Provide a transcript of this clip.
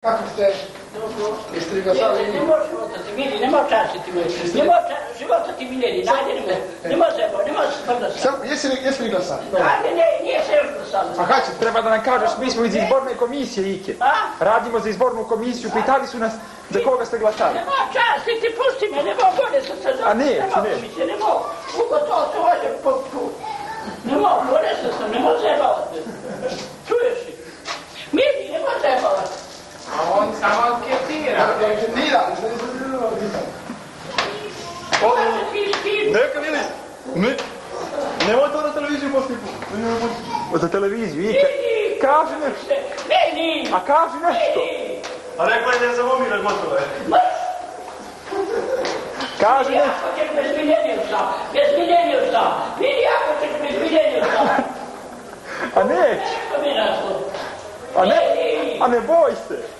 Kako ste? Jeste li glasali? Ne može životati, Mili, ne može častiti me. Ne može životati Mileni, najde ne može se podnosati. Jesi li glasali? Ajde, nije se još glasali. A kada će, treba da nam kažeš, mi smo iz izborne komisije, Ike. Radimo za izbornu komisiju, pitali su nas za koga ste glasali. Ne može častiti, pusti me, ne mogu, bolje sam se zove. A neće. Ne mogu, ugotovo se hoće po put. Ne mogu, bolje sam, ne može zajebavati. Čuješ li? Mili, ne može zajebavati. A on samo anketira. Neka, Mili! Nemoj to na televiziju postipu. Za televiziju, Ike. Kaži nešto. Mili! A kaži nešto. A rekla je ne zavomira gotovo je. Kaži nešto. Ako ćeš bez miljenijusa. Mili, ako ćeš bez miljenijusa. A neće. A ne boj se.